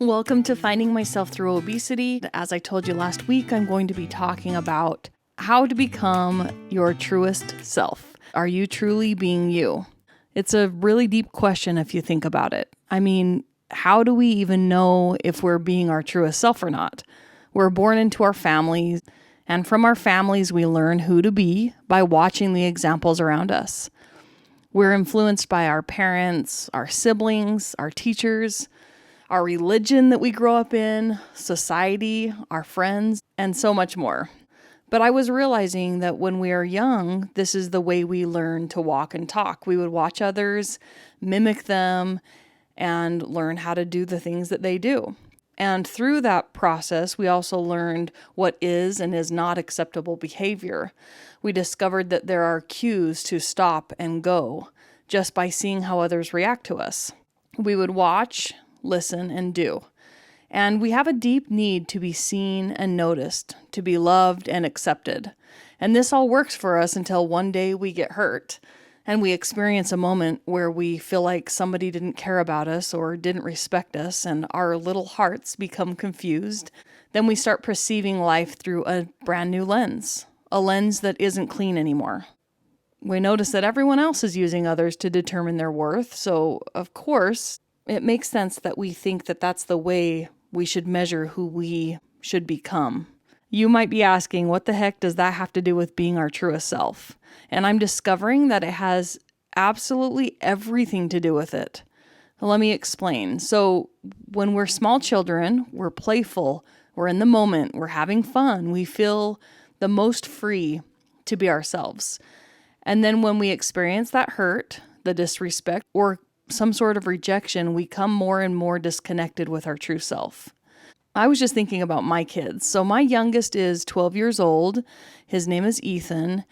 Welcome to Finding Myself Through Obesity. As I told you last week, I'm going to be talking about how to become your truest self. Are you truly being you? It's a really deep question if you think about it. I mean, how do we even know if we're being our truest self or not? We're born into our families, and from our families, we learn who to be by watching the examples around us. We're influenced by our parents, our siblings, our teachers, our religion that we grow up in, society, our friends, and so much more. But I was realizing that when we are young, this is the way we learn to walk and talk. We would watch others, mimic them, and learn how to do the things that they do. And through that process, we also learned what is and is not acceptable behavior. We discovered that there are cues to stop and go just by seeing how others react to us. We would watch, listen, and do. And we have a deep need to be seen and noticed, to be loved and accepted. And this all works for us until one day we get hurt and we experience a moment where we feel like somebody didn't care about us or didn't respect us, and our little hearts become confused. Then we start perceiving life through a brand new lens, a lens that isn't clean anymore. We notice that everyone else is using others to determine their worth, so of course, it makes sense that we think that that's the way we should measure who we should become. You might be asking, what the heck does that have to do with being our truest self? And I'm discovering that it has absolutely everything to do with it. Let me explain. So when we're small children, we're playful, we're in the moment, we're having fun, we feel the most free to be ourselves. And then when we experience that hurt, the disrespect, or some sort of rejection, we come more and more disconnected with our true self. I was just thinking about my kids. So my youngest is 12 years old. His name is Ethan.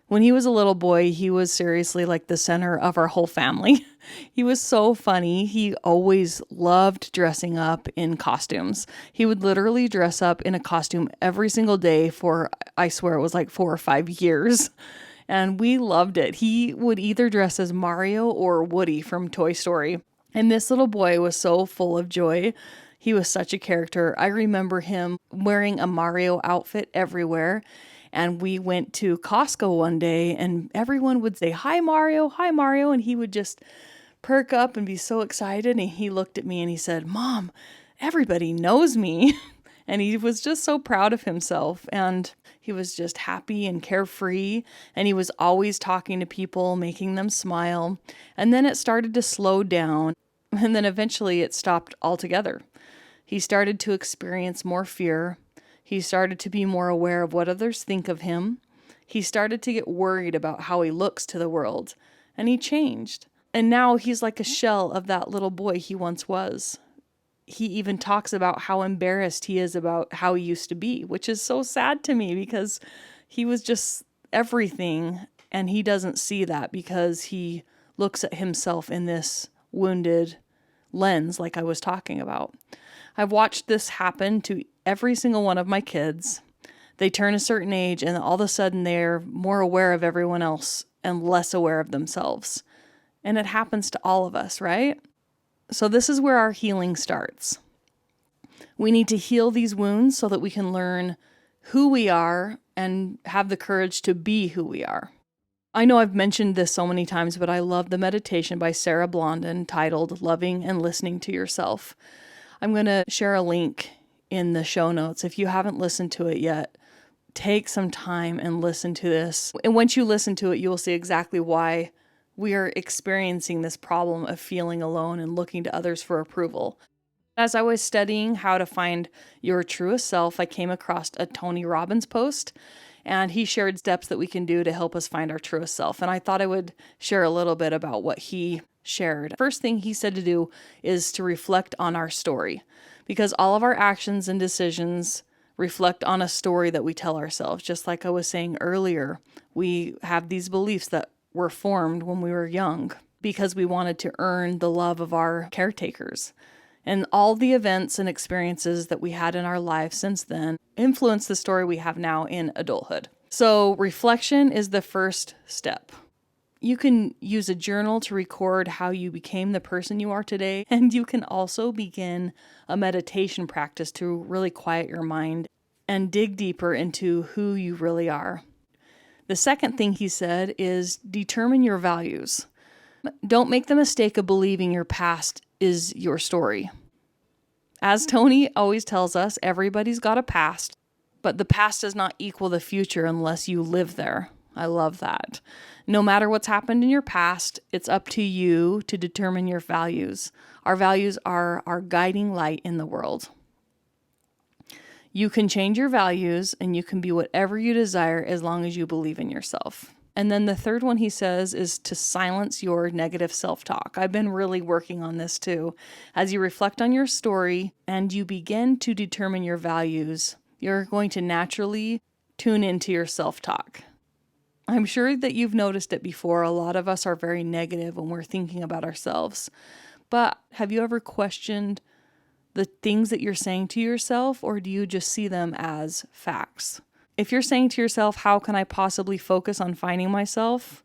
When he was a little boy, he was seriously like the center of our whole family. He was so funny. He always loved dressing up in costumes. He would literally dress up in a costume every single day for, I swear it was like 4 or 5 years. And we loved it. He would either dress as Mario or Woody from Toy Story. And this little boy was so full of joy. He was such a character. I remember him wearing a Mario outfit everywhere. And we went to Costco one day and everyone would say, "Hi, Mario, hi, Mario." And he would just perk up and be so excited. And he looked at me and he said, "Mom, everybody knows me." And he was just so proud of himself. And he was just happy and carefree. And he was always talking to people, making them smile. And then it started to slow down. And then eventually it stopped altogether. He started to experience more fear. He started to be more aware of what others think of him. He started to get worried about how he looks to the world. And he changed. And now he's like a shell of that little boy he once was. He even talks about how embarrassed he is about how he used to be, which is so sad to me because he was just everything. And he doesn't see that because he looks at himself in this wounded lens like I was talking about. I've watched this happen to every single one of my kids. They turn a certain age and all of a sudden they're more aware of everyone else and less aware of themselves. And it happens to all of us, right? So this is where our healing starts. We need to heal these wounds so that we can learn who we are and have the courage to be who we are. I know I've mentioned this so many times, but I love the meditation by Sarah Blondin titled Loving and Listening to Yourself. I'm going to share a link in the show notes. If you haven't listened to it yet, take some time and listen to this. And once you listen to it, you will see exactly why we are experiencing this problem of feeling alone and looking to others for approval. As I was studying how to find your truest self, I came across a Tony Robbins post, and he shared steps that we can do to help us find our truest self. And I thought I would share a little bit about what he shared. First thing he said to do is to reflect on our story, because all of our actions and decisions reflect on a story that we tell ourselves. Just like I was saying earlier, we have these beliefs that were formed when we were young because we wanted to earn the love of our caretakers. And all the events and experiences that we had in our life since then influence the story we have now in adulthood. So reflection is the first step. You can use a journal to record how you became the person you are today, and you can also begin a meditation practice to really quiet your mind and dig deeper into who you really are. The second thing he said is determine your values. Don't make the mistake of believing your past is your story. As Tony always tells us, everybody's got a past, but the past does not equal the future unless you live there. I love that. No matter what's happened in your past, it's up to you to determine your values. Our values are our guiding light in the world. You can change your values and you can be whatever you desire as long as you believe in yourself. And then the third one he says is to silence your negative self-talk. I've been really working on this too. As you reflect on your story and you begin to determine your values, you're going to naturally tune into your self-talk. I'm sure that you've noticed it before. A lot of us are very negative when we're thinking about ourselves. But have you ever questioned the things that you're saying to yourself, or do you just see them as facts? If you're saying to yourself, how can I possibly focus on finding myself?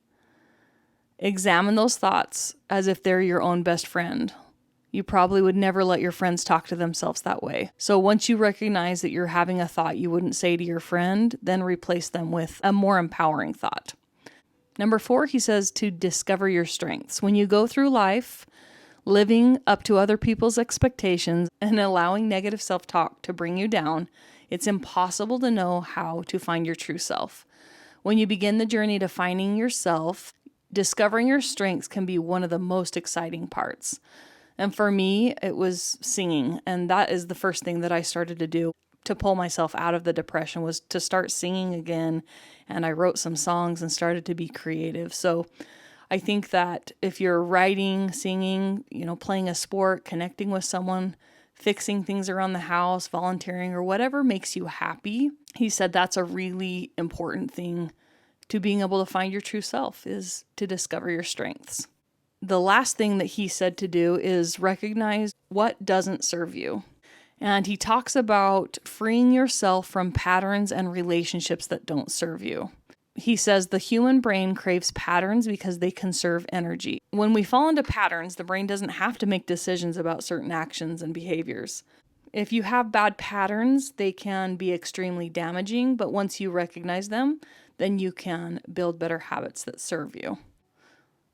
Examine those thoughts as if they're your own best friend. You probably would never let your friends talk to themselves that way. So once you recognize that you're having a thought you wouldn't say to your friend, then replace them with a more empowering thought. Number 4, he says to discover your strengths. When you go through life, living up to other people's expectations and allowing negative self-talk to bring you down, it's impossible to know how to find your true self. When you begin the journey to finding yourself, discovering your strengths can be one of the most exciting parts. And for me, it was singing. And that is the first thing that I started to do to pull myself out of the depression, was to start singing again. And I wrote some songs and started to be creative. So I think that if you're writing, singing, playing a sport, connecting with someone, fixing things around the house, volunteering, or whatever makes you happy, he said that's a really important thing to being able to find your true self, is to discover your strengths. The last thing that he said to do is recognize what doesn't serve you. And he talks about freeing yourself from patterns and relationships that don't serve you. He says the human brain craves patterns because they conserve energy. When we fall into patterns, the brain doesn't have to make decisions about certain actions and behaviors. If you have bad patterns, they can be extremely damaging, but once you recognize them, then you can build better habits that serve you.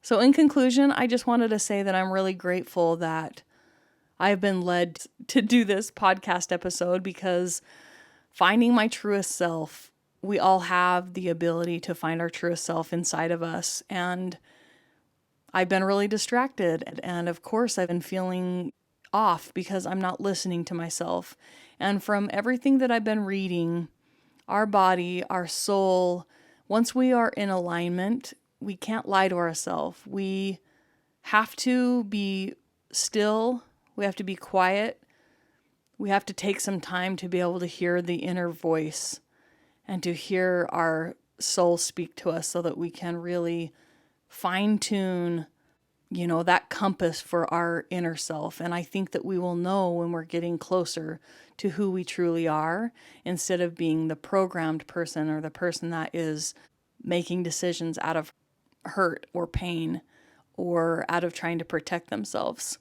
So in conclusion, I just wanted to say that I'm really grateful that I've been led to do this podcast episode, because finding my truest self, we all have the ability to find our truest self inside of us. And I've been really distracted. And of course, I've been feeling off because I'm not listening to myself. And from everything that I've been reading, our body, our soul, once we are in alignment, we can't lie to ourselves. We have to be still. We have to be quiet. We have to take some time to be able to hear the inner voice and to hear our soul speak to us, so that we can really fine-tune, that compass for our inner self. And I think that we will know when we're getting closer to who we truly are, instead of being the programmed person, or the person that is making decisions out of hurt or pain, or out of trying to protect themselves.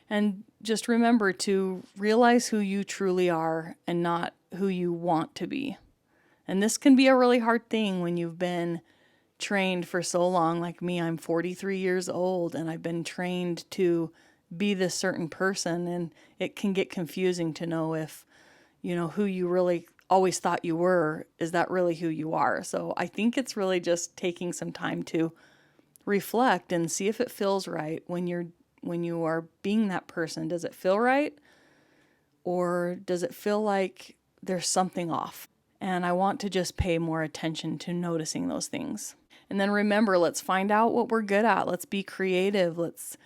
And just remember to realize who you truly are and not who you want to be. And this can be a really hard thing when you've been trained for so long. Like me, I'm 43 years old and I've been trained to be this certain person, and it can get confusing to know if, who you really always thought you were, is that really who you are? So I think it's really just taking some time to reflect and see if it feels right when you are being that person. Does it feel right? Or does it feel like there's something off? And I want to just pay more attention to noticing those things. And then remember, let's find out what we're good at. Let's be creative. Let's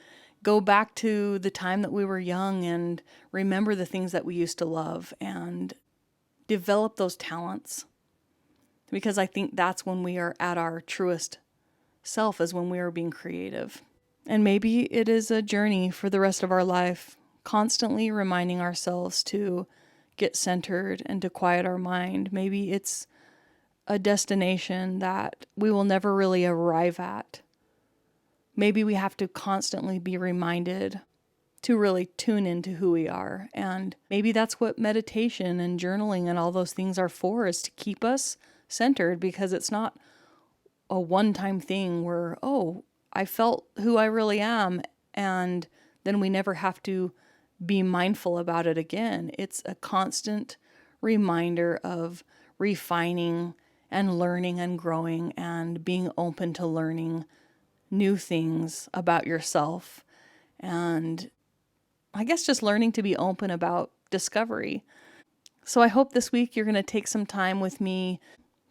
go back to the time that we were young and remember the things that we used to love and develop those talents. Because I think that's when we are at our truest self, is when we are being creative. And maybe it is a journey for the rest of our life, constantly reminding ourselves to get centered and to quiet our mind. Maybe it's a destination that we will never really arrive at, maybe we have to constantly be reminded to really tune into who we are. And maybe that's what meditation and journaling and all those things are for, is to keep us centered, because it's not a one-time thing where, oh, I felt who I really am, and then we never have to be mindful about it again. It's a constant reminder of refining and learning and growing and being open to learning new things about yourself. And I guess just learning to be open about discovery. So I hope this week you're going to take some time with me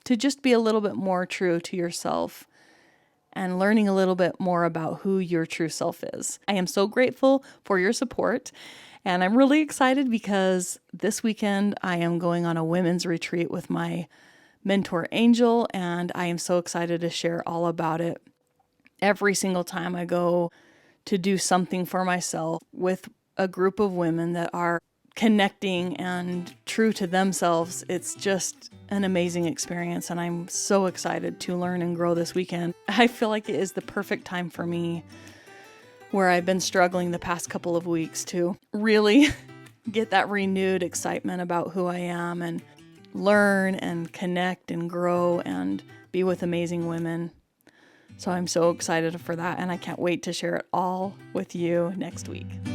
to just be a little bit more true to yourself and learning a little bit more about who your true self is. I am so grateful for your support, and I'm really excited because this weekend I am going on a women's retreat with my mentor Angel, and I am so excited to share all about it. Every single time I go to do something for myself with a group of women that are connecting and true to themselves, it's just an amazing experience, and I'm so excited to learn and grow this weekend. I feel like it is the perfect time for me, where I've been struggling the past couple of weeks, to really get that renewed excitement about who I am and learn and connect and grow and be with amazing women. So I'm so excited for that, and I can't wait to share it all with you next week.